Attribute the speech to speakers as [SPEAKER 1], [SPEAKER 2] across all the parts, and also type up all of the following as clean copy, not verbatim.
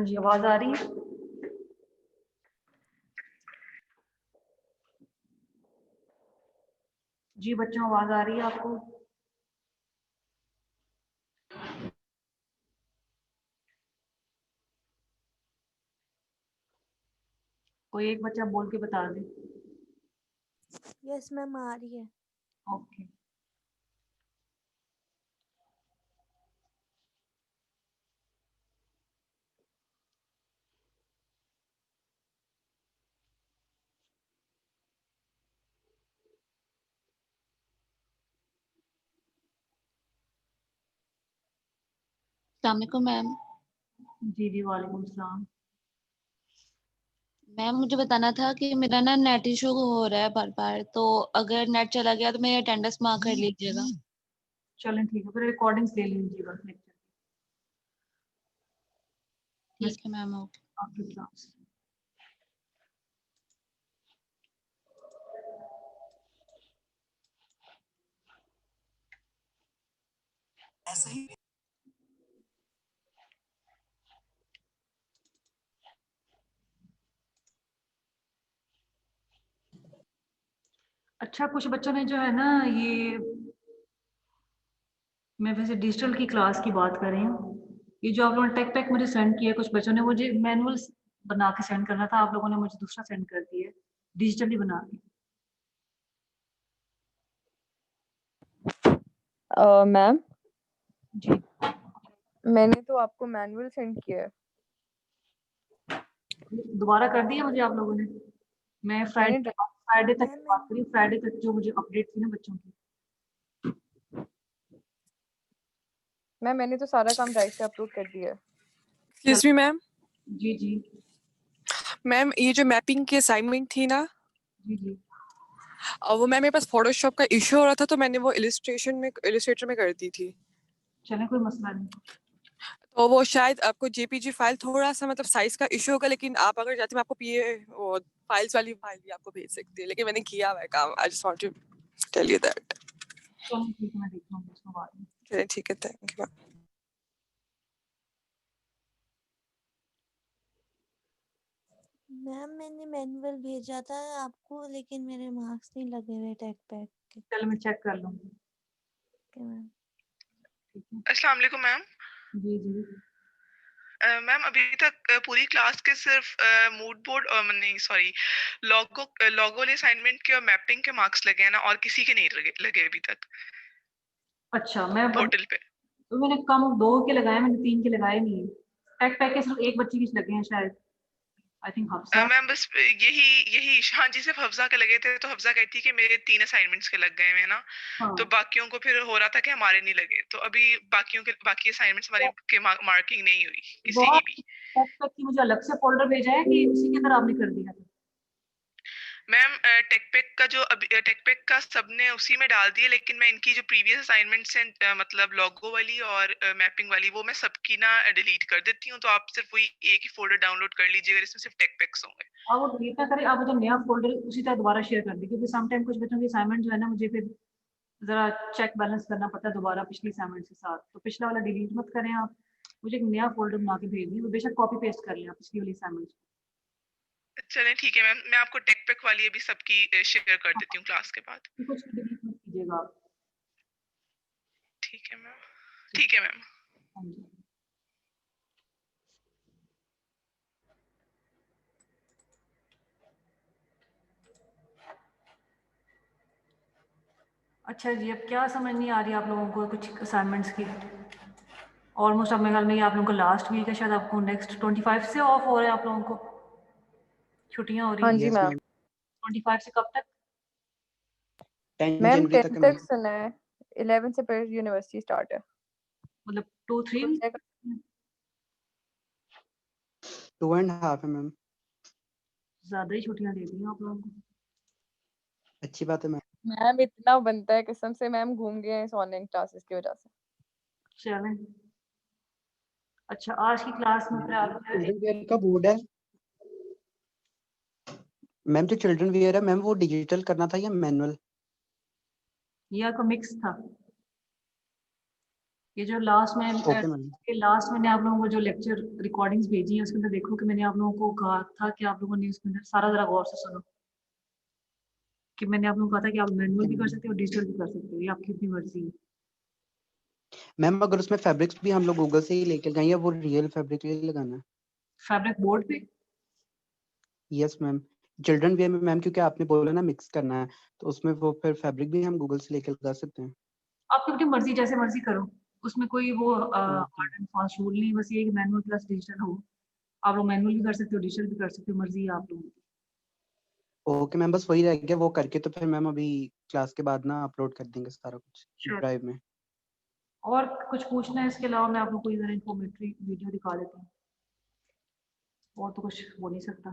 [SPEAKER 1] जी आवाज आ रही है? जी बच्चों आवाज आ रही है आपको? कोई एक बच्चा बोल के बता दे।
[SPEAKER 2] यस मैम आ रही है।
[SPEAKER 1] ओके।
[SPEAKER 3] अस्सलामुअलैकुम मैम।
[SPEAKER 1] जी जी वालेकुम सलाम।
[SPEAKER 3] मैम मुझे बताना था कि मेरा ना नेट इशू हो रहा है बार बार, तो अगर नेट चला गया तो मेरी अटेंडेंस मार्क कर लीजिएगा।
[SPEAKER 1] चलें ठीक है, फिर रिकॉर्डिंग्स ले लीजिएगा लेक्चर
[SPEAKER 3] ठीक है मैम। ओके।
[SPEAKER 1] आपकी क्लास।
[SPEAKER 4] ऐसा ही
[SPEAKER 1] अच्छा कुछ बच्चों ने जो है ना ये, मैं वैसे डिजिटल की क्लास की बात कर रही हूँ, ये जो आप लोगों ने टेक पैक मुझे सेंड किया, कुछ बच्चों ने मुझे मैनुअल बना के सेंड करना था, आप लोगों ने मुझे दूसरा सेंड कर दिया डिजिटली बना के।
[SPEAKER 5] मैम
[SPEAKER 1] जी
[SPEAKER 5] मैंने तो आपको मैनुअल सेंड किया है।
[SPEAKER 1] दोबारा कर दिया मुझे आप लोगों ने? मैं फ्राइडे तक की बात करी, फ्राइडे तक जो मुझे अपडेट थी ना बच्चों की।
[SPEAKER 5] मैम मैंने तो सारा काम राइट से अपलोड कर दिया है।
[SPEAKER 4] Excuse me ma'am.
[SPEAKER 1] जी जी
[SPEAKER 4] मैम ये जो मैपिंग की असाइनमेंट थी ना,
[SPEAKER 1] जी जी
[SPEAKER 4] वो मैम मेरे पास फोटोशॉप का इशू हो रहा था, तो मैंने वो इलिस्ट्रेटर में कर दी थी।
[SPEAKER 1] चले कोई मसला नहीं।
[SPEAKER 4] तो वो शायद आपको जेपीजी फाइल थोड़ा सा मतलब साइज का इशू होगा, लेकिन आप अगर चाहते मैं आपको पीए वो फाइल्स वाली फाइल भी आपको भेज सकती है, लेकिन मैंने किया हुआ है काम। I just want to tell you that.
[SPEAKER 1] चलो ठीक है, मैं देख लूँगी उसको बाद में।
[SPEAKER 4] चलिए ठीक है, थैंक यू।
[SPEAKER 2] मैम मैंने मैनुअल भेजा था आपको, लेकिन मेरे मार्क्स नहीं लगे हुए टेक पैक के।
[SPEAKER 1] चलो मैं चेक कर लूँगी।
[SPEAKER 2] Okay ma'am.
[SPEAKER 1] ठीक है।
[SPEAKER 6] अस्सलाम वालेकुम मैम।
[SPEAKER 1] जी जी
[SPEAKER 6] मैम अभी तक पूरी क्लास के सिर्फ मूड बोर्ड नहीं सॉरी लोगो असाइनमेंट के और मैपिंग के मार्क्स लगे हैं ना, और किसी के नहीं लगे अभी तक
[SPEAKER 1] अच्छा मैं
[SPEAKER 6] पोर्टल पे।
[SPEAKER 1] तो मैंने कम 2 के लगाए, मैंने 3 के लगाए नहीं। टेक पैक के सिर्फ एक बच्चे के लगे हैं शायद, आई थिंक हफ्सा।
[SPEAKER 6] मैम बस यही हाँ जी, सिर्फ हफ्जा के लगे थे, तो हफ्जा कहती कि मेरे 3 असाइनमेंट्स के लग गए हैं ना।
[SPEAKER 1] हाँ
[SPEAKER 6] तो बाकियों को फिर हो रहा था कि हमारे नहीं लगे, तो अभी बाकी असाइनमेंट्स हमारी के मार्किंग नहीं हुई किसी की भी।
[SPEAKER 1] टेक पैक की मुझे अलग से फोल्डर भेजा है कि उसी के अंदर आपने कर दिया था?
[SPEAKER 6] मैम टेकपेक का सबने उसी में डाल दिया, लेकिन मैं इनकी जो प्रीवियस असाइनमेंट्स हैं मतलब लोगो वाली और मैपिंग वाली, वो मैं सबकी ना डिलीट कर देती हूँ, तो आप सिर्फ वही एक ही फोल्डर डाउनलोड कर लीजिएगा जिसमें सिर्फ टेकपेक्स होंगे।
[SPEAKER 1] आप वो डिलीट ना करें, आप मुझे नया फोल्डर उसी तरह दोबारा शेयर कर दें, क्योंकि समटाइम कुछ बच्चों की असाइनमेंट जो है ना मुझे फिर जरा चेक बैलेंस करना पड़ता है दोबारा पिछली असाइनमेंट के साथ, तो पिछला वाला डिलीट मत करें आप, मुझे एक नया फोल्डर बना के भेज दीजिए, बेशक कॉपी पेस्ट कर लें आप पिछली वाली असाइनमेंट।
[SPEAKER 6] चलें ठीक है मैम, मैं आपको टेकपेक वाली अभी सबकी शेयर कर देती हूँ क्लास के बाद।
[SPEAKER 1] कुछ डिलीट मत कीजिएगा आप।
[SPEAKER 6] ठीक है मैम। ठीक है मैम।
[SPEAKER 1] हाँ जी। अच्छा जी, अब क्या समझ नहीं आ रही आप लोगों को कुछ असाइनमेंट्स की? ऑलमोस्ट अब मेरे ख्याल में ये आप लोगों को लास्ट वीक है, शायद आपको नेक्स्ट 25 से ऑफ हो रहा है, आप लोगों को छुट्टियां हो रही
[SPEAKER 5] हाँ
[SPEAKER 1] हैं।
[SPEAKER 5] जी मैम।
[SPEAKER 1] 25 से कब तक?
[SPEAKER 7] 10
[SPEAKER 5] मैम
[SPEAKER 7] जनवरी
[SPEAKER 5] 10
[SPEAKER 7] तक है
[SPEAKER 5] तक
[SPEAKER 7] मैम।
[SPEAKER 5] सुना है, 11 से फिर यूनिवर्सिटी स्टार्ट है।
[SPEAKER 1] मतलब 2-3
[SPEAKER 7] 2.5 है मैम।
[SPEAKER 1] ज्यादा ही छुट्टियां दे दी हैं आप लोगों को।
[SPEAKER 7] अच्छी बात है मैम।
[SPEAKER 5] मैम इतना बनता है, कसम से मैम घूम गए हैं इस ऑनलाइन क्लासेस की वजह से।
[SPEAKER 1] चलें। अच्छा आज की क्लास में फिर आप
[SPEAKER 7] चिल्ड्रन वेयर का बोर्ड है मैम, जो चिल्ड्रन वेयर है मैम वो डिजिटल करना था या मैनुअल?
[SPEAKER 1] ये आपका मिक्स था, ये जो लास्ट में
[SPEAKER 7] ओके मैम।
[SPEAKER 1] के लास्ट मैंने आप लोगों को जो लेक्चर रिकॉर्डिंग्स भेजी हैं उसके अंदर देखो कि मैंने आप लोगों को कहा था कि आप लोगों ने उसके अंदर सारा जरा गौर से सुनो कि मैंने आप लोगों को कहा था कि आप मैनुअल भी कर सकते हो डिजिटल भी कर सकते हो, ये आपकी अपनी मर्जी है।
[SPEAKER 7] मैम अगर उसमें फैब्रिक्स भी हम लोग गूगल से ही लेकर जाएं या वो रियल फैब्रिक ही लगाना है?
[SPEAKER 1] फैब्रिक बोर्ड पे
[SPEAKER 7] यस मैम, चिल्ड्रन वेयर में मैम क्योंकि आपने बोला ना मिक्स करना है तो उसमें वो फिर फैब्रिक भी हम गूगल से लेकर लगा सकते हैं।
[SPEAKER 1] आपकी अपनी मर्जी, जैसे मर्जी करो, उसमें कोई वो
[SPEAKER 7] okay
[SPEAKER 1] hard and fast rule नहीं, बस ये कि मैनुअल प्लस डिजिटल हो। आप लोग मैनुअल भी कर सकते हो डिजिटल भी कर सकते हो, मर्जी है आप लोगों की।
[SPEAKER 7] ओके मैम, बस वही रह गया वो करके, तो फिर मैम अभी क्लास के बाद ना अपलोड कर देंगे सारा कुछ
[SPEAKER 1] Sure.
[SPEAKER 7] ड्राइव में।
[SPEAKER 1] और कुछ पूछना है इसके अलावा मैं आप लोग को इधर इन्फॉर्मेटरी वीडियो दिखा देती हूँ, और तो कुछ हो नहीं सकता।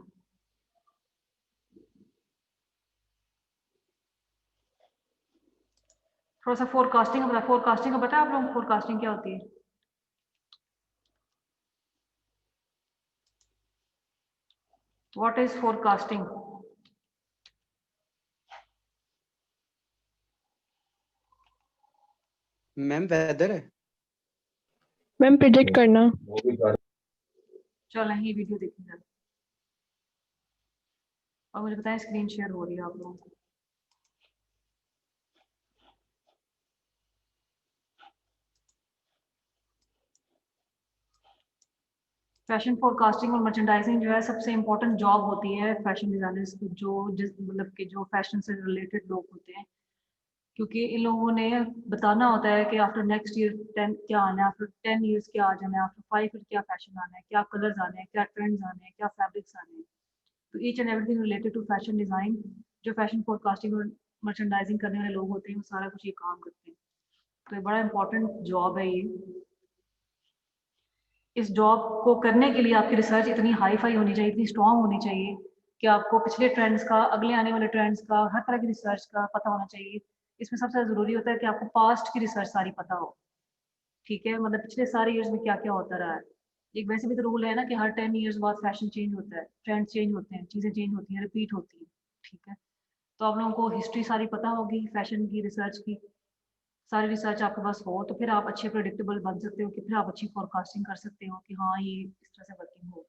[SPEAKER 1] थोड़ा सा फोरकास्टिंग का पता है आप लोगों को फोरकास्टिंग क्या होती है? What is forecasting?
[SPEAKER 7] Ma'am weather है।
[SPEAKER 5] मैम प्रिडिक्ट करना।
[SPEAKER 1] चलो ये वीडियो देखिए और मुझे बताएं स्क्रीन शेयर हो रही है आप लोगों को? फैशन फोरकास्टिंग और मर्चेंडाइजिंग जो है सबसे इम्पोर्टेंट जॉब होती है फैशन डिजाइनर्स की, जो जिस मतलब कि जो फैशन से रिलेटेड लोग होते हैं, क्योंकि इन लोगों ने बताना होता है कि आफ्टर नेक्स्ट ईयर 10 क्या आना है, आफ्टर 10 ईयर्स क्या आ जाना है, आफ्टर 5 ईयर क्या फैशन आना है, क्या कलर्स आने हैं, क्या ट्रेंड्स आने हैं, क्या फैब्रिक्स आने हैं। तो each and everything related to fashion design, जो फैशन फोरकास्टिंग और मर्चेंडाइजिंग करने वाले लोग होते हैं वो सारा कुछ ये काम करते हैं। तो ये बड़ा इंपॉर्टेंट जॉब है ये। इस जॉब को करने के लिए आपकी रिसर्च इतनी हाई फाई होनी चाहिए, इतनी स्ट्रॉन्ग होनी चाहिए कि आपको पिछले ट्रेंड्स का, अगले आने वाले ट्रेंड्स का, हर तरह की रिसर्च का पता होना चाहिए। इसमें सबसे ज़रूरी होता है कि आपको पास्ट की रिसर्च सारी पता हो, ठीक है, मतलब पिछले सारे ईयर्स में क्या क्या होता रहा है। एक वैसे भी तो रूल है ना कि हर 10 ईयर्स बाद फैशन चेंज होता है, ट्रेंड्स चेंज होते हैं, चीज़ें चेंज होती हैं, रिपीट होती हैं, ठीक है। तो आप लोगों को हिस्ट्री सारी पता होगी फैशन की, रिसर्च की, सारी रिसर्च आपके पास हो तो फिर आप अच्छे प्रेडिक्टेबल बन सकते हो, कि फिर आप अच्छी फोरकास्टिंग कर सकते हो कि हाँ ये इस तरह से वर्किंग हो।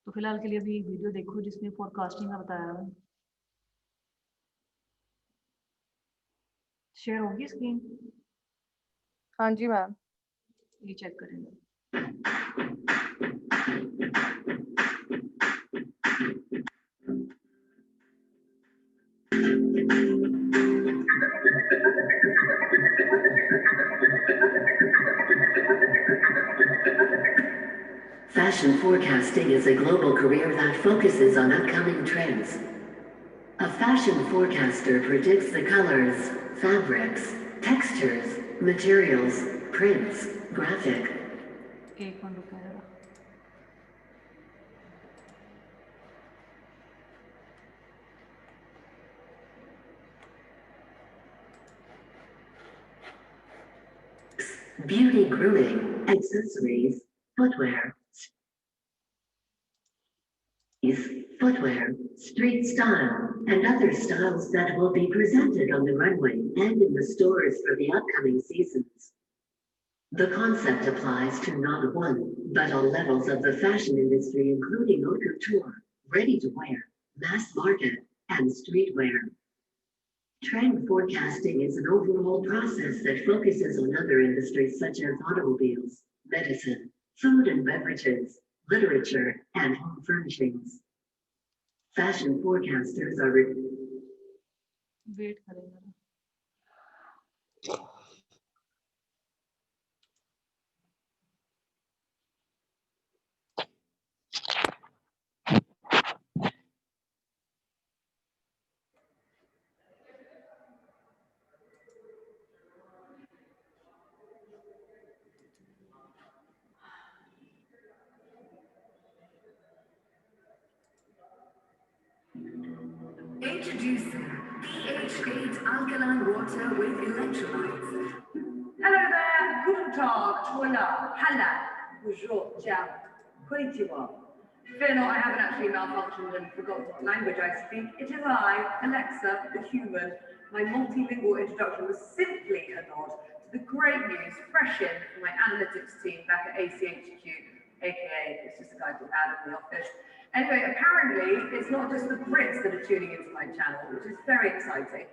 [SPEAKER 1] तो फिलहाल के लिए अभी वीडियो देखो जिसमें फोरकास्टिंग का बताया है। शेयर होगी स्क्रीन?
[SPEAKER 5] हाँ जी मैम।
[SPEAKER 1] ये चेक करेंगे।
[SPEAKER 8] Fashion forecasting is a global career that focuses on upcoming trends. A fashion forecaster predicts the colors, fabrics, textures, materials, prints, graphic.
[SPEAKER 1] एक मिनट रुको जरा।
[SPEAKER 8] Beauty grooming, accessories, footwear, street style, and other styles that will be presented on the runway and in the stores for the upcoming seasons. The concept applies to not one, but all levels of the fashion industry, including haute couture, ready-to-wear, mass market, and streetwear. Trend forecasting is an overall process that focuses on other industries such as automobiles, medicine, food and beverages, literature, and home furnishings. Fashion forecasters are
[SPEAKER 1] wait करें जरा।
[SPEAKER 8] Introducing pH 8 alkaline water with electrolytes.
[SPEAKER 9] Hello there, guten Tag, Twitter, Halla, bonjour, ciao, konnichiwa. Fear not, I haven't actually malfunctioned and forgotten what language I speak. It is I, Alexa, the human. My multilingual introduction was simply a nod to the the great news, fresh in from my analytics team back at ACHQ, aka it's just a guy called Adam in the office. Anyway, apparently it's not just the Brits that are tuning into my channel, which is very exciting.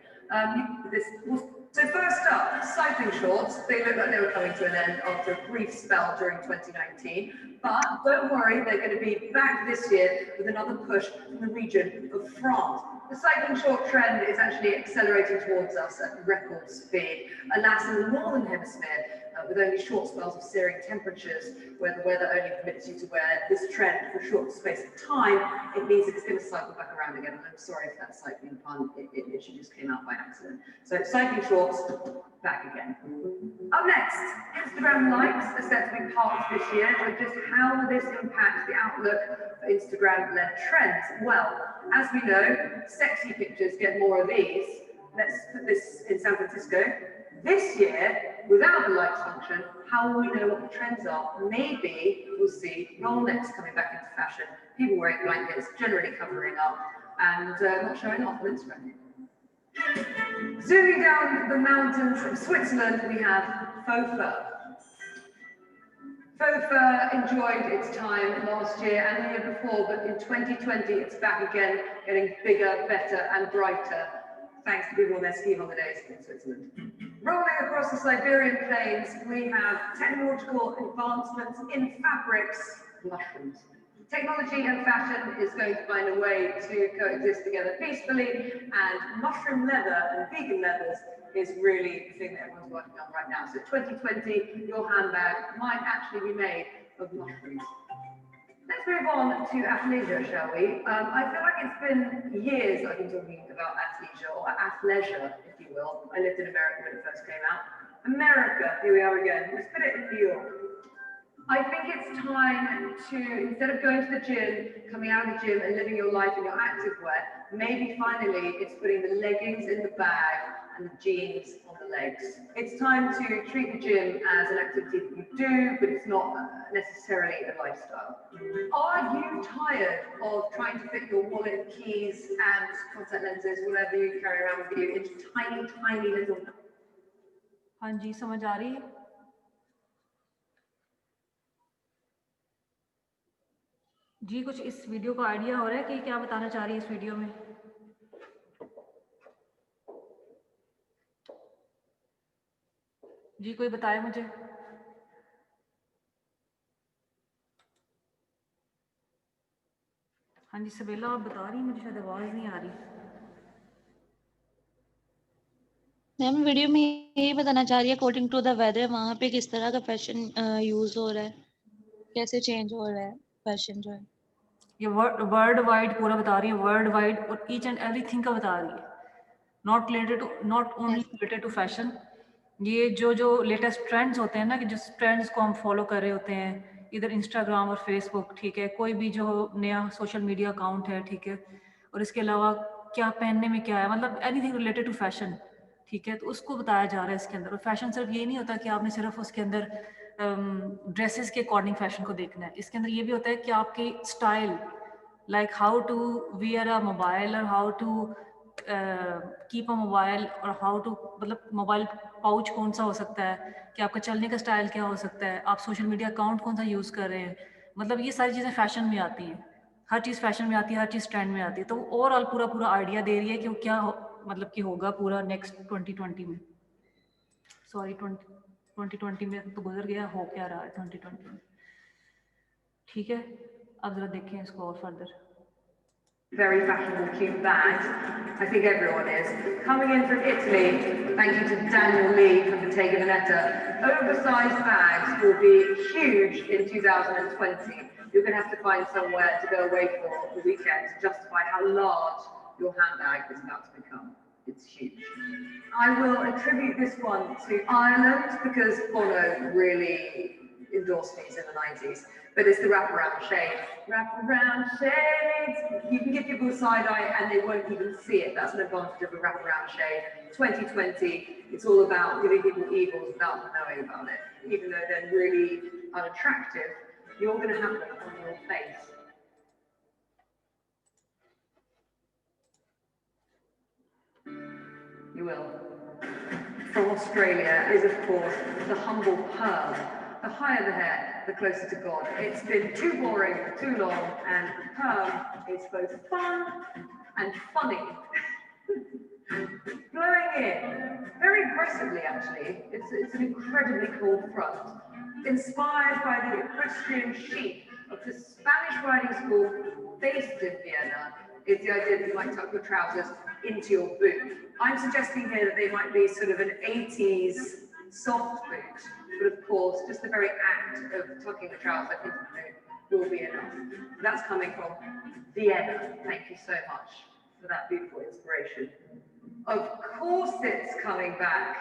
[SPEAKER 9] So first up, cycling shorts. They look like they were coming to an end after a brief spell during 2019, but don't worry, they're going to be back this year with another push from the region of France. The cycling short trend is actually accelerating towards us at record speed. Alas, in the northern hemisphere, with only short spells of searing temperatures, where the weather only permits you to wear this trend for a short space of time, it means it's going to cycle back around again. And I'm sorry if that cycling pun, it literally just came out by accident. So cycling shorts, back again. Up next, Instagram likes are set to be parked this year, but just how will this impact the outlook for Instagram-led trends? Well, as we know, sexy pictures get more of these. Let's put this in San Francisco. This year, without the likes function, how will we know what the trends are? Maybe we'll see roll necks coming back into fashion, people wearing blankets, generally covering up, and not showing off on Instagram. Zooming down the mountains of Switzerland, we have Faux Fur. Faux Fur enjoyed its time last year and the year before, but in 2020 it's back again, getting bigger, better and brighter, thanks to people on their ski holidays in Switzerland. Rolling across the Siberian plains, we have technological advancements in fabrics, mushrooms. Technology and fashion is going to find a way to coexist together peacefully, and mushroom leather and vegan leathers is really the thing that everyone's working on right now. So 2020, your handbag might actually be made of mushrooms. Let's move on to athleisure, shall we? I feel like it's been years that I've been talking about athleisure, or athleisure, if you will. I lived in America when it first came out. America, here we are again. Let's put it in New York. I think it's time to, instead of going to the gym, coming out of the gym and living your life in your activewear, maybe finally it's putting the leggings in the bag and the jeans on the legs. It's time to treat the gym as an activity that you do, but it's not necessarily a lifestyle. Are you tired of trying to fit your wallet, keys, and contact lenses, whatever you carry around with you, into tiny, tiny little...
[SPEAKER 1] हाँ जी, समझ आ रही है? जी, कुछ इस video का idea हो रहा है कि क्या बताना चाह रही है इस वीडियो में? जी, कोई बताए मुझे? हाँ जी, सबेला आप बता रही हैं, मुझे शायद आवाज़ नहीं आ रही।
[SPEAKER 3] मैम वीडियो में यही बताना चाह रही है अकॉर्डिंग टू द वेदर वहाँ पे किस तरह का फैशन यूज हो रहा है, कैसे चेंज हो रहा है फैशन जो है।
[SPEAKER 1] ये वर्ल्ड वाइड पूरा बता रही है, वर्ल्ड वाइड और ईच एंड एवरीथिंग का बता रही है, not only related to fashion. ये जो लेटेस्ट ट्रेंड्स होते हैं ना, कि जिस ट्रेंड्स को हम फॉलो कर रहे होते हैं इधर इंस्टाग्राम और फेसबुक, ठीक है, कोई भी जो नया सोशल मीडिया अकाउंट है, ठीक है, और इसके अलावा क्या पहनने में क्या है, मतलब एनीथिंग रिलेटेड टू फैशन, ठीक है, तो उसको बताया जा रहा है इसके अंदर। और फैशन सिर्फ ये नहीं होता कि आपने सिर्फ उसके अंदर ड्रेसेस के अकॉर्डिंग फैशन को देखना है, इसके अंदर ये भी होता है कि आपकी style, like how to wear a mobile और how to keep a mobile, और हाउ टू, मतलब मोबाइल पाउच कौन सा हो सकता है, कि आपका चलने का स्टाइल क्या हो सकता है, आप सोशल मीडिया अकाउंट कौन सा यूज़ कर रहे हैं, मतलब ये सारी चीज़ें फैशन में आती हैं, हर चीज़ फैशन में आती है, हर चीज़ ट्रेंड में आती है। तो ओवरऑल पूरा आइडिया दे रही है कि वो क्या मतलब कि होगा पूरा नेक्स्ट 2020 में, सॉरी 2020 में तो गुजर गया, हो क्या रहा है 2020 में, ठीक है। अब जरा देखें इसको और further.
[SPEAKER 9] Very fashionable, cute bags. I think everyone is. Coming in from Italy, thank you to Daniel Lee from Bottega Veneta, oversized bags will be huge in 2020. You're going to have to find somewhere to go away for the weekend to justify how large your handbag is about to become. It's huge. I will attribute this one to Ireland because Bono really endorsed these in the 90s. But it's the wraparound shade. Wraparound shades. You can give people a side eye and they won't even see it. That's an advantage of a wraparound shade. 2020, it's all about giving people evils without them knowing about it. Even though they're really unattractive, you're going to have them on your face. You will. from Australia is, of course, the humble perm. The higher the hair, the closer to God. It's been too boring for too long, and perm is both fun and funny. Blowing in, very aggressively actually, it's an incredibly cool front, inspired by the equestrian chic of the Spanish riding school based in Vienna. Is the idea that you might tuck your trousers into your boot. I'm suggesting here that they might be sort of an 80s soft boot, but of course, just the very act of tucking the trouser into the boot will be enough. That's coming from Vienna. Thank you so much for that beautiful inspiration. Of corsets coming back.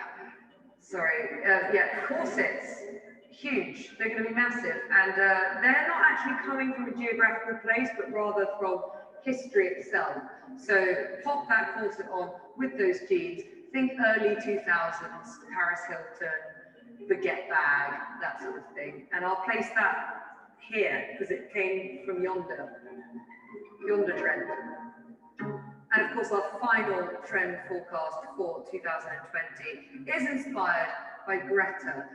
[SPEAKER 9] Sorry, yeah, corsets, huge. They're going to be massive, and they're not actually coming from a geographical place, but rather from history itself. So pop that corset on with those jeans. Think early 2000s, Paris Hilton, baguette bag, that sort of thing. And I'll place that here because it came from yonder trend. And of course, our final trend forecast for 2020 is inspired by Greta.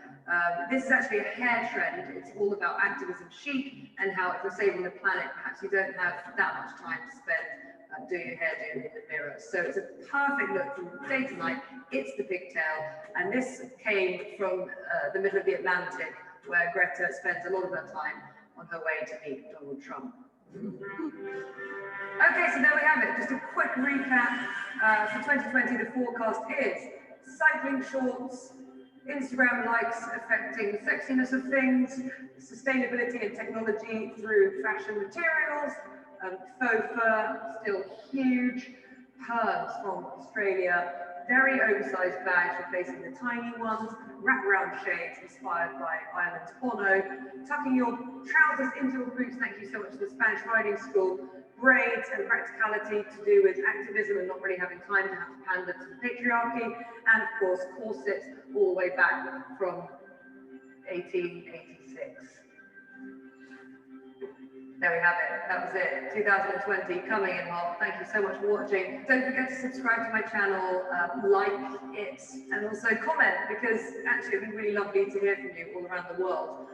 [SPEAKER 9] This is actually a hair trend. It's all about activism chic and how if you're saving the planet, perhaps you don't have that much time to spend doing your hairdo in the mirror. So it's a perfect look from day to night. It's the pigtail. And this came from the middle of the Atlantic, where Greta spends a lot of her time on her way to meet Donald Trump. Okay, so there we have it. Just a quick recap. For 2020, the forecast is cycling shorts, Instagram likes affecting the sexiness of things, sustainability and technology through fashion materials, faux fur, still huge, perms from Australia, very oversized bags replacing the tiny ones, wraparound shades inspired by Ireland's Bono, tucking your trousers into your boots, thank you so much to the Spanish riding school, braids and practicality to do with activism and not really having time to have to pander to the patriarchy, and of course corsets all the way back from 1886. There we have it, that was it, 2020 coming in hot. Thank you so much for watching. Don't forget to subscribe to my channel, like it, and also comment, because actually it'd be really lovely to hear from you all around the world.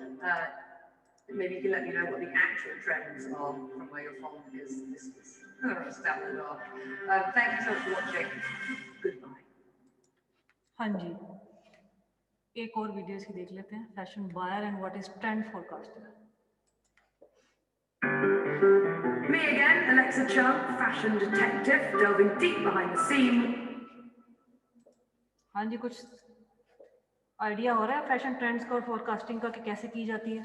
[SPEAKER 9] Maybe you can let me know what the actual trends are from where you're from, because this was a stab in the dark. Thank you so much for watching. Goodbye.
[SPEAKER 1] हाँ जी, एक और video इसकी देख लेते हैं, fashion buyer and what is trend forecaster.
[SPEAKER 9] Me again, Alexa Chung, fashion detective, delving deep behind the scene.
[SPEAKER 1] हाँ जी, कुछ idea हो रहा है फैशन ट्रेंड्स का और फोरकास्टिंग का कि कैसे की जाती है?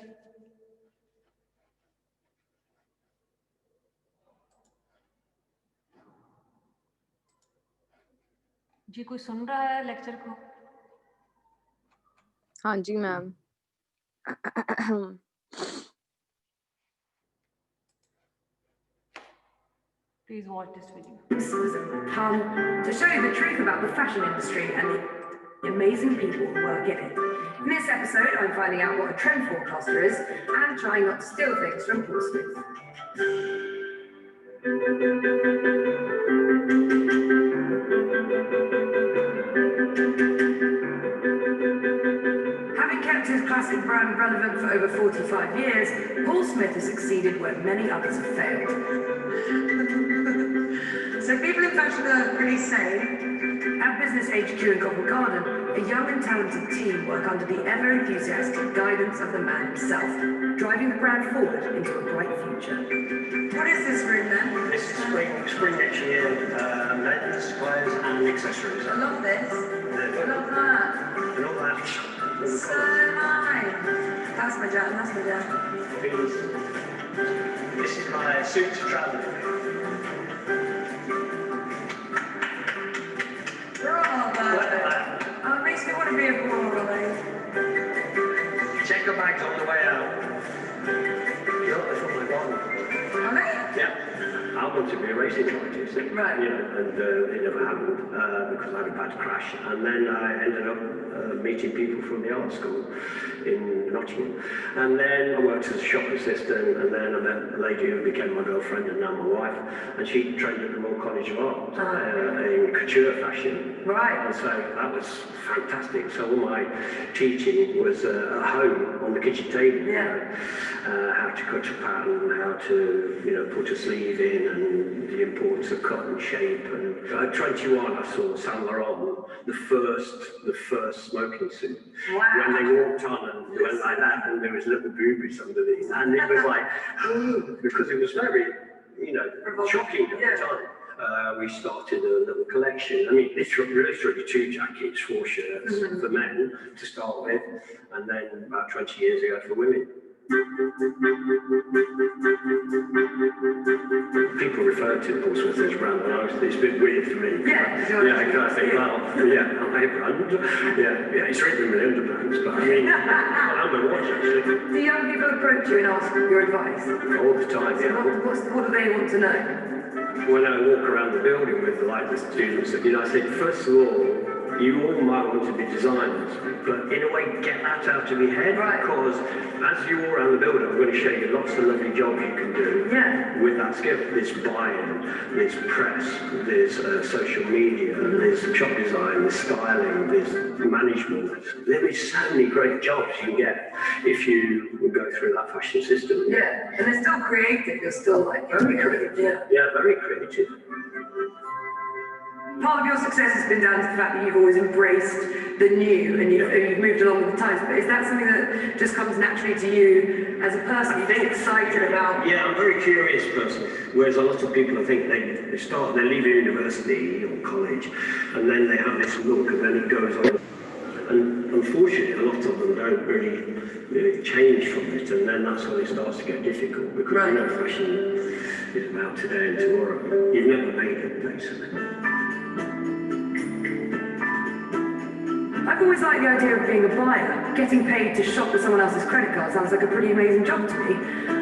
[SPEAKER 1] जी कोई सुन रहा है लेक्चर को?
[SPEAKER 5] हाँ जी ma'am.
[SPEAKER 1] Please watch this video.
[SPEAKER 9] This was a pun to show you the truth about the fashion industry and the amazing people who work in it. In this episode, I'm finding out what a trend forecaster is and trying not to steal things from Paul Smith. Having kept his classic brand relevant for over 45 years, Paul Smith has succeeded where many others have failed. So people in fashion are pretty sane. At Business HQ in Covent Garden, a young and talented team work under the ever-enthusiastic guidance of the man himself, driving the brand forward into a bright future. What is this room then?
[SPEAKER 10] This is spring next year, men's, clothes and accessories.
[SPEAKER 9] I love this. I love that.
[SPEAKER 10] And all that.
[SPEAKER 9] So nice. That's my jam, that's my jam.
[SPEAKER 10] This is my suit to travel.
[SPEAKER 9] Bravo! Oh, it makes me want to be a boy.
[SPEAKER 10] Check the bags on the way out. You're up the front of the bottom.
[SPEAKER 9] Are they?
[SPEAKER 10] Yeah. I wanted to be a racing artist,
[SPEAKER 9] Right.
[SPEAKER 10] you know, and it never happened because I had a bad crash. And then I ended up meeting people from the art school in Nottingham. And then I worked as a shop assistant, and then I met a lady who became my girlfriend and now my wife, and she trained at the Royal College of Art in couture fashion.
[SPEAKER 9] Right.
[SPEAKER 10] And so that was fantastic. So all my teaching was at home on the kitchen table.
[SPEAKER 9] Yeah.
[SPEAKER 10] You know, how to cut a pattern, how to, you know, put a sleeve in, and the importance of cut and shape. And at 21, I saw Saint Laurent, the first smoking suit.
[SPEAKER 9] Wow.
[SPEAKER 10] When they walked on and went like that, and there was little boobies underneath, and it was like, oh, because it was very, you know, shocking at the time. We started a little collection. I mean, literally 2 jackets, 4 shirts for men to start with, and then about 20 years ago for women. People refer to Portsmouth as brand, and it's a bit weird for me.
[SPEAKER 9] Yeah,
[SPEAKER 10] I think, well, yeah, I'm a brand. Yeah, it's written in millions of brands, but I mean, I'm a watch actually.
[SPEAKER 9] Do young people approach you and ask your advice?
[SPEAKER 10] All the time, yeah.
[SPEAKER 9] What do they want to know?
[SPEAKER 10] When I walk around the building with the students, you know, I say, first of all, you all might want to be designers, but in a way, get that out of your head, because as you walk around the building, I'm going to show you lots of lovely jobs you can do with that skill. There's buying, there's press, there's social media, there's shop design, there's styling, there's management. There is so many great jobs you can get if you go through that fashion system.
[SPEAKER 9] Yeah, and they're still creative. You're still like
[SPEAKER 10] very creative. Yeah, very creative.
[SPEAKER 9] Part of your success has been down to the fact that you've always embraced the new and you've moved along with the times. But is that something that just comes naturally to you as a person? You get excited about?
[SPEAKER 10] Yeah, I'm a very curious person. Whereas a lot of people, I think they leave university or college, and then they have this look, and then it goes on. And unfortunately, a lot of them don't really change from it, and then that's when it starts to get difficult, because you know, fashion is about today and tomorrow. You've never made it, basically.
[SPEAKER 9] I've always liked the idea of being a buyer. Getting paid to shop with someone else's credit card sounds like a pretty amazing job to me.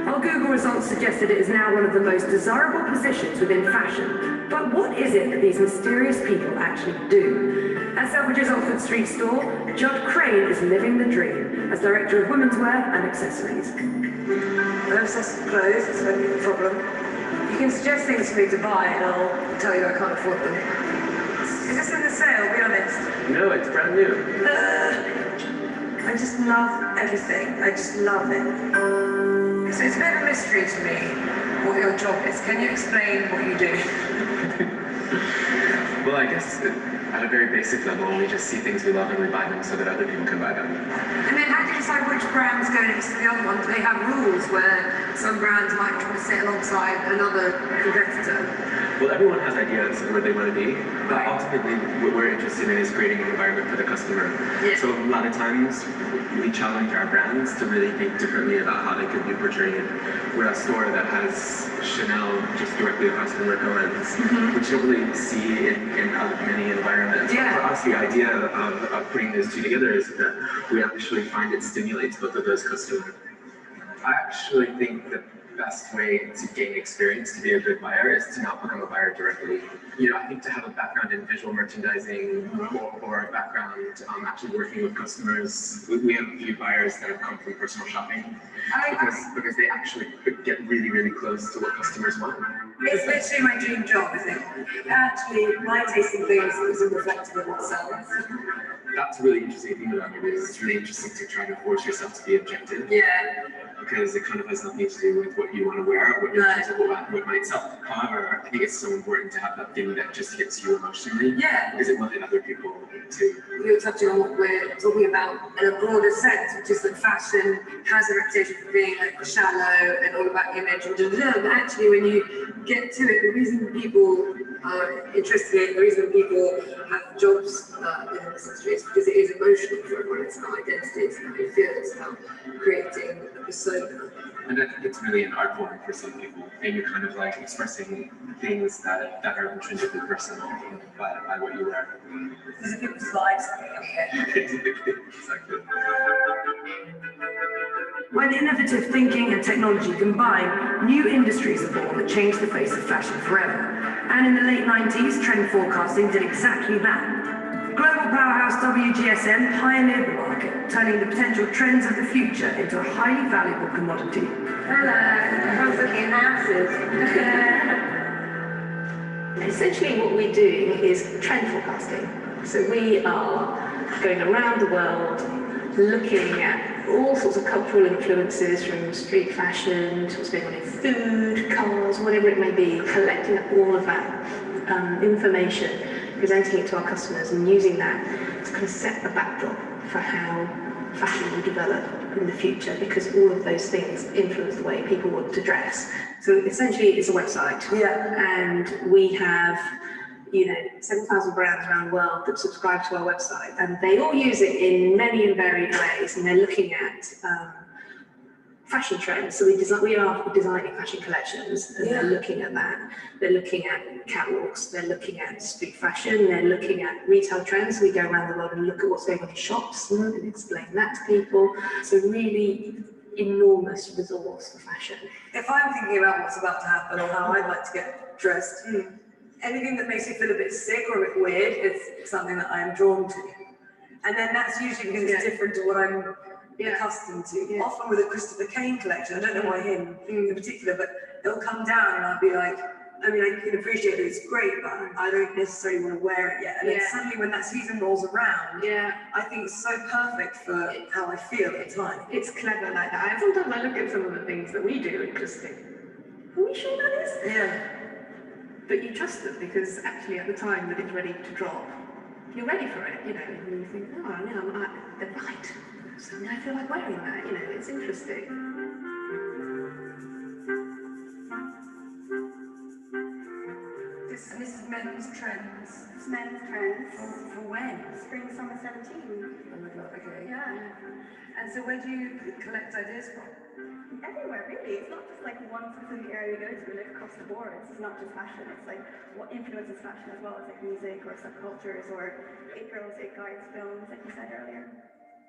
[SPEAKER 9] Our Google results suggested it is now one of the most desirable positions within fashion. But what is it that these mysterious people actually do? At Selfridge's Oxford Street store, Judd Crane is living the dream as director of women's wear and accessories. I'm obsessed with clothes, it's a problem. You can suggest things for me to buy and I'll tell you I can't afford them. Is this in the sale, be honest?
[SPEAKER 10] No, it's brand new.
[SPEAKER 9] I just love everything. I just love it. So it's a bit of a mystery to me what your job is. Can you explain what you do?
[SPEAKER 11] Well, I guess at a very basic level, we just see things we love and we buy them so that other people can buy them.
[SPEAKER 9] And then how do you decide which brands go next to the other one? Do they have rules where some brands might try to sit alongside another competitor?
[SPEAKER 11] Well, everyone has ideas of where they want to be, but ultimately what we're interested in is creating an environment for the customer.
[SPEAKER 9] Yeah.
[SPEAKER 11] So a lot of times we challenge our brands to really think differently about how they could be portrayed. We're a store that has Chanel just directly across from Rico lens, which you don't really see in many environments.
[SPEAKER 9] Yeah.
[SPEAKER 11] For us, the idea of putting those two together is that we actually find it stimulates both of those customers. I actually think the best way to gain experience to be a good buyer is to not become a buyer directly. You know, I think to have a background in visual merchandising or a background actually working with customers. We have a few buyers that have come from personal shopping because they actually get really, really close to what customers want.
[SPEAKER 9] It's literally my dream job, I think. Actually, my taste in things isn't reflective of what sells.
[SPEAKER 11] That's a really interesting thing about it. It's really interesting to try to force yourself to be objective.
[SPEAKER 9] Yeah.
[SPEAKER 11] Because it kind of has nothing to do with what you want to wear or what might sell. However, I think it's so important to have that thing that just hits you emotionally.
[SPEAKER 9] Yeah.
[SPEAKER 11] Because it will hit other people too.
[SPEAKER 9] You're touching on what we're talking about in a broader sense, which is that fashion has a reputation for being like shallow and all about image and but actually when you get to it, the reason people are interested in it, the reason people have jobs in this industry is because it is emotional for everyone. It's about identity, it's about how you feel, it's about creating a persona.
[SPEAKER 11] And I think it's really an art form for some people, and you're kind of like expressing things that are intrinsically personal by what you wear.
[SPEAKER 9] There's a people's lives, okay.
[SPEAKER 11] Exactly.
[SPEAKER 9] When innovative innovative thinking and technology combine, new industries are born that change the face of fashion forever. And in the late 90s, trend forecasting did exactly that. Global powerhouse WGSN pioneered the market, turning the potential trends of the future into a highly valuable commodity.
[SPEAKER 12] Hello, I was looking at houses. Essentially what we're doing is trend forecasting. So we are going around the world looking at all sorts of cultural influences, from street fashion to what's going on in food, cars, whatever it may be, collecting up all of that information, presenting it to our customers and using that to kind of set a backdrop for how fashion will develop in the future, because all of those things influence the way people want to dress. So essentially it's a website. Yeah. And we have 7,000 brands around the world that subscribe to our website, and they all use it in many and varied ways, and they're looking at fashion trends. So we are designing fashion collections, and they're looking at that. They're looking at catwalks, they're looking at street fashion, they're looking at retail trends. We go around the world and look at what's going on in shops and explain that to people. So really enormous resource for fashion.
[SPEAKER 9] If I'm thinking about what's about to happen or how I'd like to get dressed, anything that makes me feel a bit sick or a bit weird is something that I'm drawn to. And then that's usually because it's different to what I'm accustomed to. Often with a Christopher Kane collection, I don't know why him in particular, but it'll come down and I'll be like, I mean, I can appreciate that it's great, but I don't necessarily want to wear it yet. And then suddenly when that season rolls around, I think it's so perfect for how I feel at the time.
[SPEAKER 12] It's clever like that. Sometimes I look at some of the things that we do and just think, are we sure that is?
[SPEAKER 9] Yeah.
[SPEAKER 12] But you trust them because actually at the time that it's ready to drop, you're ready for it, and you think, oh, no, they're right. So I feel like wearing that, it's interesting.
[SPEAKER 9] This is men's trends.
[SPEAKER 13] It's men's trends.
[SPEAKER 9] For when?
[SPEAKER 13] Spring, summer 17.
[SPEAKER 9] Oh my god, okay.
[SPEAKER 13] Yeah.
[SPEAKER 9] And so where do you collect ideas from?
[SPEAKER 13] Everywhere, really. It's not just like one specific area we go to, we look across the board. It's not just fashion, it's like what influences fashion as well as like music or subcultures or it girls, it guides, films, like you said earlier.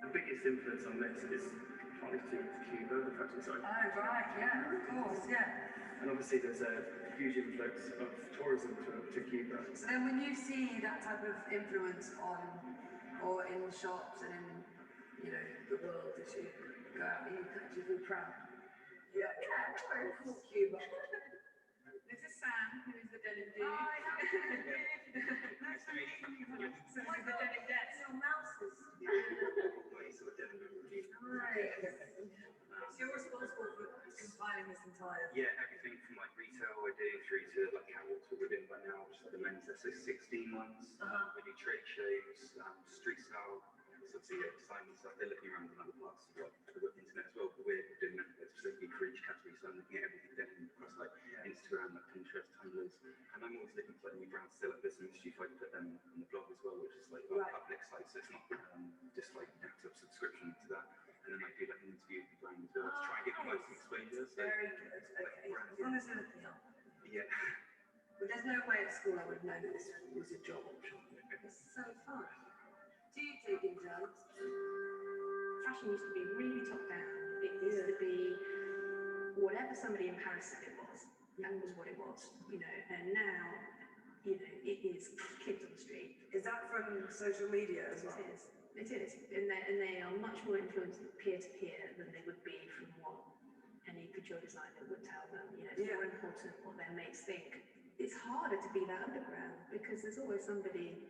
[SPEAKER 11] The biggest influence on this is probably to Cuba, the fashion side.
[SPEAKER 9] Oh, right, yeah, of course, yeah.
[SPEAKER 11] And obviously there's a huge influx of tourism to Cuba.
[SPEAKER 9] So then when you see that type of influence on, or in shops and in, the world that you go out, you actually feel proud. Yeah, of course. Cuba. This is Sam, who is the denim dude. Hi, nice to meet you. So this is the denim desk. Your mouses. So you're responsible for compiling this entire...
[SPEAKER 11] Yeah, everything from like retail I do through to like catwalks we're within by now, which is the men's SO16 ones. We do trade shows, street style. So obviously design and stuff, they're looking around in other parts of the internet as well, but we're doing that specifically for each category, so I'm looking at everything then across like Instagram, like Pinterest, Tumblrs, and I'm always looking for like new brands still at this industry, if I put them on the blog as well, which is like our public site, so it's not just like active subscription to that. And then I do like an interview with the brand as well to try and get quite some exposure. So,
[SPEAKER 9] very good. Okay. As long as there's anything else.
[SPEAKER 11] Yeah.
[SPEAKER 9] But there's no way at school I would know that this was a job option. It's so fun. Do you take interns?
[SPEAKER 12] Fashion used to be really top down. It used to be whatever somebody in Paris said it was, and was what it was, and now, it is kids on the street.
[SPEAKER 9] Is that from social media as well?
[SPEAKER 12] It is, and they are much more influenced peer-to-peer than they would be from what any couture designer would tell them. It's more important what their mates think. It's harder to be that underground because there's always somebody,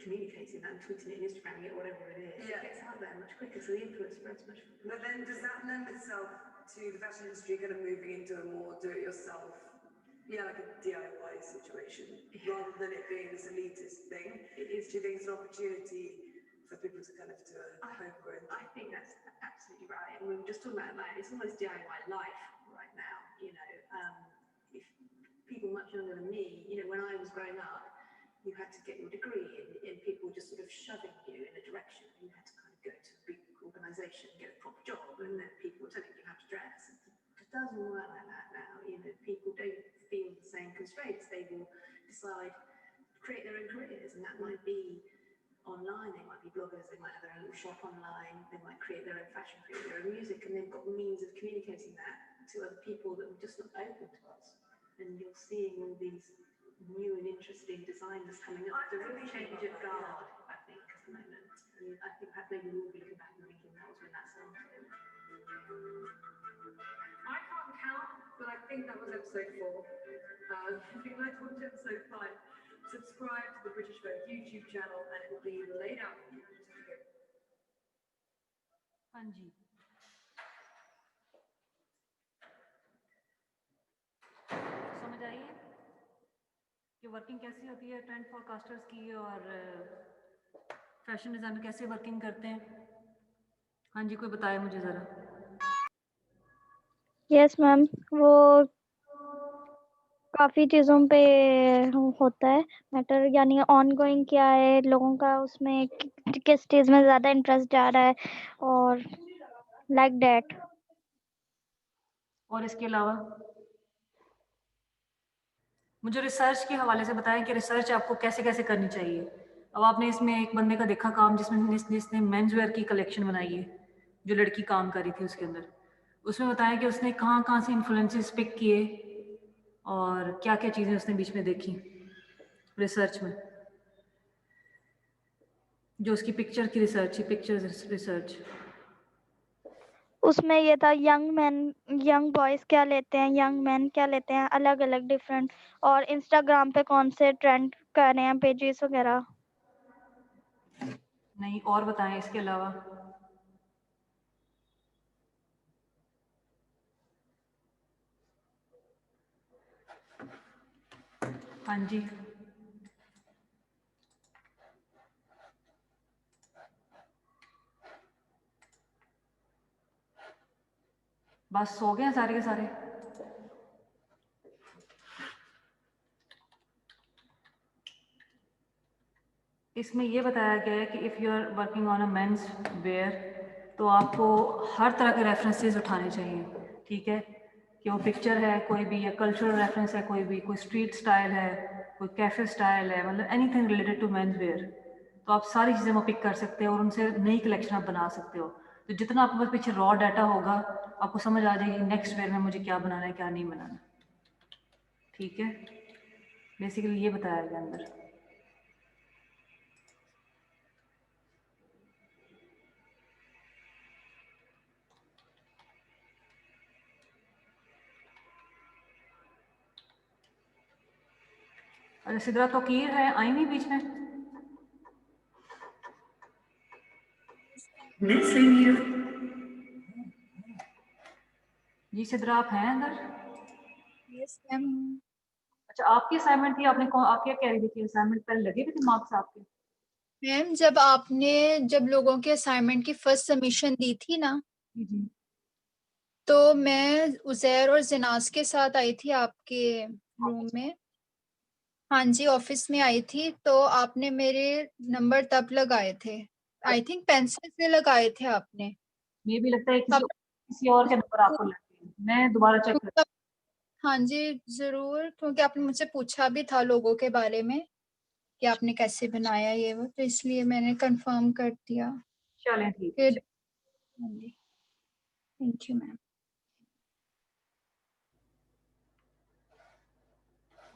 [SPEAKER 12] communicating that and tweeting it and Instagramming it, whatever it is. It gets out there much quicker, so the influence spreads much quicker.
[SPEAKER 9] But then does that lend itself to the fashion industry kind of moving into a more do-it-yourself, like a DIY situation, rather than it being this elitist thing? Do you think it's an opportunity for people to kind of do a homegrown?
[SPEAKER 12] I think that's absolutely right. And we were just talking about that. It's almost DIY life right now. If people much younger than me, when I was growing up, you had to get your degree and people were just sort of shoving you in a direction. You had to kind of go to a big organisation, get a proper job, and then people were telling you how to dress. It doesn't work like that now. People don't feel the same constraints. They will decide, create their own careers, and that might be online. They might be bloggers, they might have their own little shop online, they might create their own fashion, create their own music, and they've got means of communicating that to other people that are just not open to us. And you're seeing all these new and interesting designers coming up. It's a real change of guard, I think, at the moment. And I think that maybe we'll be looking back and thinking that was when that started.
[SPEAKER 9] I can't count, but I think that was episode 4. If you'd like to watch episode 5, subscribe to the British Vogue YouTube channel and it will be laid out for you.
[SPEAKER 1] हाँ जी, समझ आई है कि working कैसी होती है trend फोरकास्टर्स की और fashion designer कैसे वर्किंग करते हैं। हाँ जी, कोई बताए मुझे ज़रा।
[SPEAKER 14] यस मैम, वो काफ़ी चीज़ों पे होता है मैटर, यानी ऑनगोइंग क्या है लोगों का, उसमें किस चीज़ में ज़्यादा इंटरेस्ट जा रहा है और लाइक दैट।
[SPEAKER 1] और इसके अलावा मुझे रिसर्च के हवाले से बताएं कि रिसर्च आपको कैसे कैसे करनी चाहिए। अब आपने इसमें एक बंदे का देखा काम जिसमें जिसने मेंस वेयर की कलेक्शन बनाई है, जो लड़की काम कर रही थी उसके अंदर, उसमें बताया कि उसने कहाँ कहाँ से इन्फ्लुएंसेस पिक किए और क्या क्या चीज़ें उसने बीच में देखी रिसर्च में, जो उसकी पिक्चर की रिसर्च, पिक्चर रिसर्च।
[SPEAKER 14] उसमें ये था यंग बॉयज क्या लेते हैं, यंग मैन क्या लेते हैं, अलग अलग डिफरेंट, और इंस्टाग्राम पे कौन से ट्रेंड कर रहे हैं पेजेस वगैरह।
[SPEAKER 1] नहीं, और बताएं इसके अलावा। हाँ जी, बस सो गए हैं सारे के सारे। इसमें ये बताया गया है कि if you are working on a men's wear तो आपको हर तरह के रेफरेंसेस उठाने चाहिए, ठीक है, कि वो पिक्चर है कोई भी, या कल्चरल रेफरेंस है कोई भी, कोई स्ट्रीट स्टाइल है, कोई कैफे स्टाइल है, मतलब anything related to men's wear, तो आप सारी चीज़ें वो पिक कर सकते हो और उनसे नई कलेक्शन आप बना सकते हो। तो जितना आपके पास पीछे रॉ डाटा होगा आपको समझ आ जाएगी नेक्स्ट वेयर में मुझे क्या बनाना है क्या नहीं बनाना, ठीक है। बेसिकली ये बताया गया अंदर। अरे सिद्रा तो कीर है, आई नहीं बीच में। जी सिद्रा आप हैं अंदर?
[SPEAKER 15] Yes ma'am.
[SPEAKER 1] अच्छा, आपकी असाइनमेंट थी, आपने आप क्या कह रही थी? असाइनमेंट पहले लगे थे मार्क्स आपके?
[SPEAKER 15] मैम जब लोगों के असाइनमेंट की फर्स्ट सबमिशन दी थी ना, तो मैं उजैर और जिनास के साथ आई थी आपके रूम में। हाँ जी, ऑफिस में आई थी, तो आपने मेरे नंबर तब लगाए थे, आई थिंक पेंसिल से लगाए थे आपने।
[SPEAKER 1] ये भी लगता है किसी और के नंबर आपको लगे हैं। मैं दोबारा चेक कर।
[SPEAKER 15] हाँ जी जरूर, क्योंकि आपने मुझसे पूछा भी था लोगों के बारे में कि आपने कैसे बनाया ये वो, तो इसलिए मैंने कंफर्म कर दिया।
[SPEAKER 1] चलें ठीक है।
[SPEAKER 15] हाँ जी, थैंक यू मैम।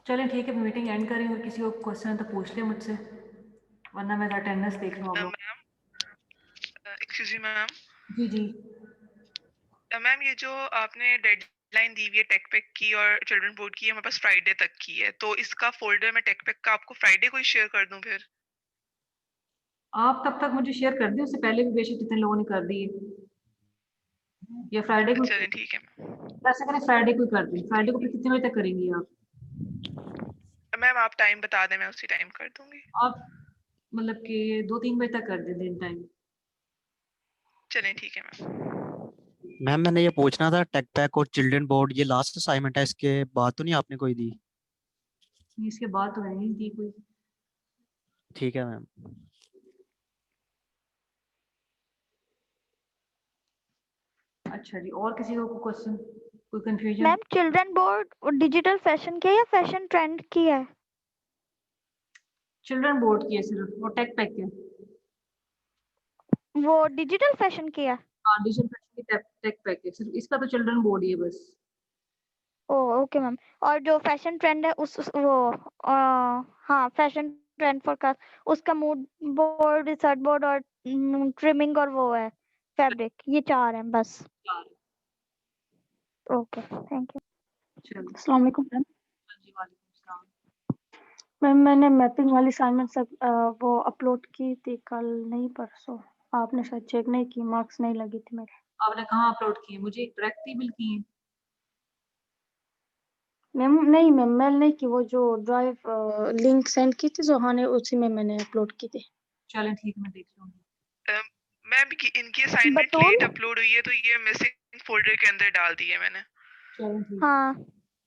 [SPEAKER 1] चलें ठीक है, मीटिंग एंड करें और किसी को क्वेश्चन है तो पूछ ले मुझसे, वरना मैं अटेंडेंस देख लूँ।
[SPEAKER 6] Ma'am excuse me ma'am.
[SPEAKER 1] जी जी
[SPEAKER 6] मैम, ये जो आपने डेडलाइन दी हुई है टेक पैक की और चिल्ड्रन बोर्ड की, हमारे पास फ्राइडे तक की है, तो इसका फोल्डर मैं टेक पैक का आपको फ्राइडे को ही शेयर कर दूं फिर?
[SPEAKER 1] आप तब तक मुझे शेयर कर दें, उससे पहले भी बेशक जितने लोगों ने कर दिए, या फ्राइडे को।
[SPEAKER 6] चलें ठीक है
[SPEAKER 1] ऐसा करें फ्राइडे को कर दें। फ्राइडे को फिर कितने बजे तक करेंगी आप?
[SPEAKER 6] मैम आप टाइम बता दें, मैं उसी टाइम कर दूंगी।
[SPEAKER 1] आप मतलब कि 2-3 बजे तक कर दें दिन टाइम।
[SPEAKER 6] चलें ठीक है मैम।
[SPEAKER 16] मैम मैंने ये पूछना था, टेक पैक और चिल्ड्रन बोर्ड ये लास्ट असाइनमेंट है, इसके बाद तो नहीं आपने कोई दी?
[SPEAKER 1] इसके बाद तो नहीं दी कोई।
[SPEAKER 16] ठीक है मैम।
[SPEAKER 1] अच्छा जी, और किसी को क्वेश्चन, कोई confusion?
[SPEAKER 14] Ma'am children board digital fashion की है या फैशन ट्रेंड की है?
[SPEAKER 1] चिल्ड्रन बोर्ड की है सिर्फ, और टेक पैक के।
[SPEAKER 14] वो डिजिटल फैशन की है?
[SPEAKER 1] हाँ, डिजिटल फैशन की टेक पैक है, सिर्फ इसका तो चिल्ड्रन बोर्ड ही है बस।
[SPEAKER 14] ओ ओके मैम। और जो फैशन ट्रेंड है वो हाँ, फैशन ट्रेंड फोरकास्ट, उसका मूड बोर्ड, रिसर्च बोर्ड और ट्रिमिंग और वो है फैब्रिक, ये 4 हैं बस। Okay thank you.
[SPEAKER 1] चलो,
[SPEAKER 17] अस्सलाम वालेकुम मैम।
[SPEAKER 1] हाँ जी, वालेकुम सलाम।
[SPEAKER 17] मैम मैंने मैपिंग वाली असाइनमेंट सब वो अपलोड की थी कल, नहीं परसों, आपने शायद चेक नहीं की, मार्क्स नहीं लगी थी मेरे।
[SPEAKER 1] आपने कहाँ अपलोड किए? मुझे एक डायरेक्ट ईमेल की है।
[SPEAKER 17] मैम नहीं मैम, मेल नहीं की, वो जो ड्राइव लिंक सेंड की थी जोहा ने, उसी में मैंने अपलोड की थी।
[SPEAKER 1] चलें ठीक है, मैं देख लूँगी।
[SPEAKER 6] मैम इनकी असाइनमेंट
[SPEAKER 14] बतौल?
[SPEAKER 6] लेट अपलोड हुई है तो ये मिसिंग फोल्डर के अंदर डाल दी है मैंने।
[SPEAKER 1] चलें ठीक।
[SPEAKER 14] हाँ,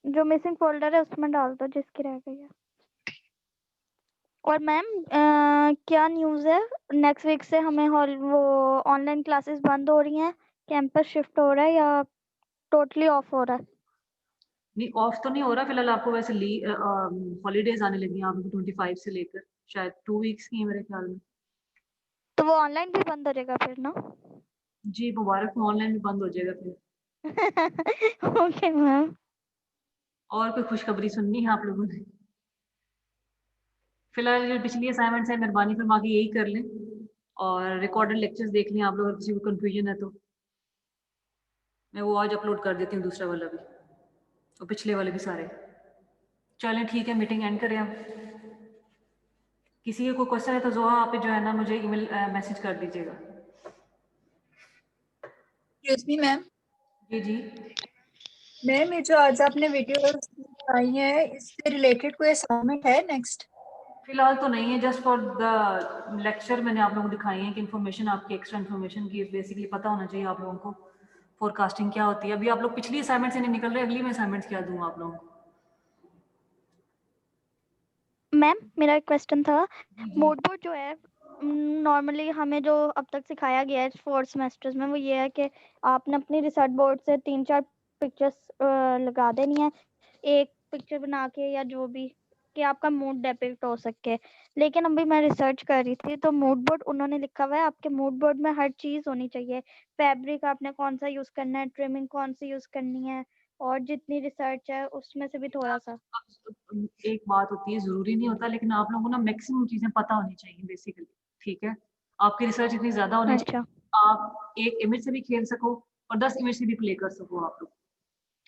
[SPEAKER 14] जो मिसिंग फोल्डर है उसमें डाल दो जिसकी रह गई है। और मैम क्या न्यूज़ है, नेक्स्ट वीक से हमें वो ऑनलाइन क्लासेस बंद हो रही हैं, कैंपस शिफ्ट हो रहा है या टोटली ऑफ हो रहा है?
[SPEAKER 1] नहीं, ऑफ तो नहीं हो रहा फिलहाल। आपको वैसे हॉलीडेज आने लगी हैं आपको 25 से लेकर शायद 2 वीक्स की है मेरे ख्याल में।
[SPEAKER 14] तो वो ऑनलाइन भी बंद हो जाएगा फिर ना?
[SPEAKER 1] जी मुबारक हो, ऑनलाइन भी बंद हो जाएगा फिर।
[SPEAKER 14] Okay ma'am.
[SPEAKER 1] और कोई खुशखबरी सुननी है आप लोगों ने? फिलहाल जो पिछली असाइनमेंट्स है मेहरबानी फरमा के यही कर लें, और रिकॉर्डेड लेक्चर्स देख लें आप लोग, अगर किसी को कंफ्यूजन है तो मैं वो आज अपलोड कर देती हूँ, दूसरा वाला भी और पिछले वाले भी सारे। चलें ठीक है, मीटिंग एंड करें अब। किसी को कोई क्वेश्चन है तो जोहा आप जो है ना मुझे ईमेल मैसेज कर दीजिएगा।
[SPEAKER 15] Excuse me ma'am.
[SPEAKER 1] जी जी
[SPEAKER 15] मैम ये जो आज आपने वीडियो आई है इससे रिलेटेड कोई असाइनमेंट है नेक्स्ट?
[SPEAKER 1] फिलहाल तो नहीं है, जस्ट फॉर द लेक्चर मैंने आप लोगों को दिखाई है कि इन्फॉर्मेशन, आपकी एक्स्ट्रा इन्फॉर्मेशन की बेसिकली पता होना चाहिए आप लोगों को फोरकास्टिंग क्या होती है। अभी आप लोग पिछली असाइनमेंट से नहीं निकल रहे, अगली में असाइनमेंट्स क्या दूँ आप लोगों को?
[SPEAKER 14] मैम मेरा एक क्वेश्चन था, मूड बोर्ड जो है नॉर्मली हमें जो अब तक सिखाया गया है 4 सेमेस्टर्स में, वो ये है कि आपने अपनी रिसर्च बोर्ड से 3-4 पिक्चर्स लगा देनी है, एक पिक्चर बना के या जो भी, कि आपका मूड डिपिक्ट हो सके। लेकिन अभी मैं रिसर्च कर रही थी तो मूड बोर्ड उन्होंने लिखा हुआ है आपके मूड बोर्ड में हर चीज़ होनी चाहिए, फैब्रिक आपने कौन सा यूज़ करना है, ट्रिमिंग कौन सी यूज़ करनी है, और जितनी रिसर्च है उसमें से भी थोड़ा सा।
[SPEAKER 1] एक बात होती है, जरूरी नहीं होता, लेकिन आप लोगों को ना मैक्सिमम चीजें पता होनी चाहिए बेसिकली, ठीक है? आपकी रिसर्च इतनी ज्यादा होनी चाहिए, आप एक इमेज से भी खेल सको और 10 इमेज से भी प्ले कर सको आप लोग,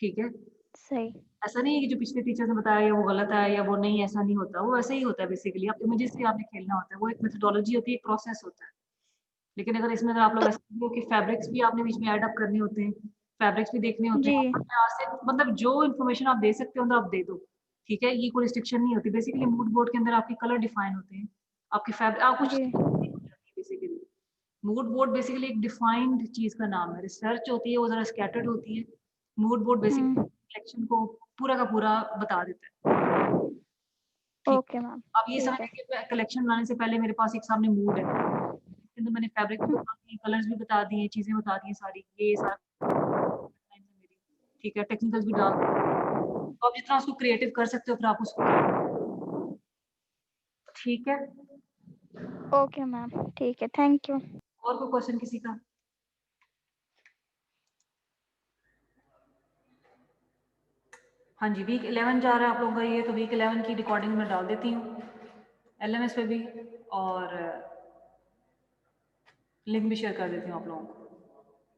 [SPEAKER 1] ठीक है?
[SPEAKER 14] सही।
[SPEAKER 1] ऐसा नहीं है कि जो पिछले टीचर ने बताया या वो गलत है या वो नहीं, ऐसा नहीं होता, वो वैसे ही होता है बेसिकली। आप इमेजेस से आपने खेलना होता है, वो एक मेथोडोलॉजी होती है, एक प्रोसेस होता है। लेकिन अगर इसमें अगर आप लोग ऐसे हो कि फैब्रिक्स भी आपने बीच में ऐड अप करने होते हैं, फैब्रिक्स भी देखने होते हैं, यहाँ से मतलब जो इन्फॉर्मेशन आप दे सकते हो अंदर आप दे दो, ठीक है? ये कोई रिस्ट्रिक्शन नहीं होती। बेसिकली मूड बोर्ड के अंदर आपके कलर डिफाइन होते हैं, आपकी फैब्रिक आप कुछ बेसिकली मूड बोर्ड बेसिकली एक डिफाइंड चीज का नाम है। रिसर्च होती है वो जरा स्कैटर्ड होती है, मूड बोर्ड बेसिकली कलेक्शन को पूरा का पूरा बता देता है।
[SPEAKER 14] Okay ma'am.
[SPEAKER 1] अब ये समझ कि कलेक्शन बनाने से पहले मेरे पास एक सामने मूड है, तो मैंने फैब्रिक भी बता दी, कलर्स भी बता दिए, चीजें बता दी सारी, ये सारा ठीक है, टेक्निकल्स भी डाल। तो आप जितना उसको क्रिएटिव कर सकते हो फिर आप उसको, ठीक है?
[SPEAKER 14] ओके मैम ठीक है, थैंक यू।
[SPEAKER 1] और कोई क्वेश्चन किसी का? हाँ जी, वीक 11 जा रहा है आप लोगों का ये, तो वीक 11 की रिकॉर्डिंग में डाल देती हूँ LMS पे भी, और लिंक भी शेयर कर देती हूँ आप लोगों को,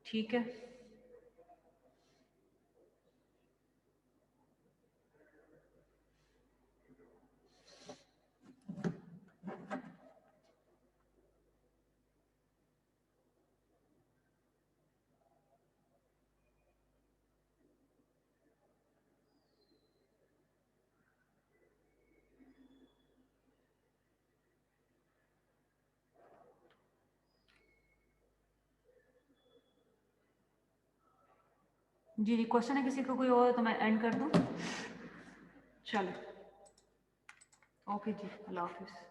[SPEAKER 1] ठीक है? जी जी, क्वेश्चन है किसी को कोई और तो मैं एंड कर दूँ? चलो, ओके जी, अल्लाह हाफिज़।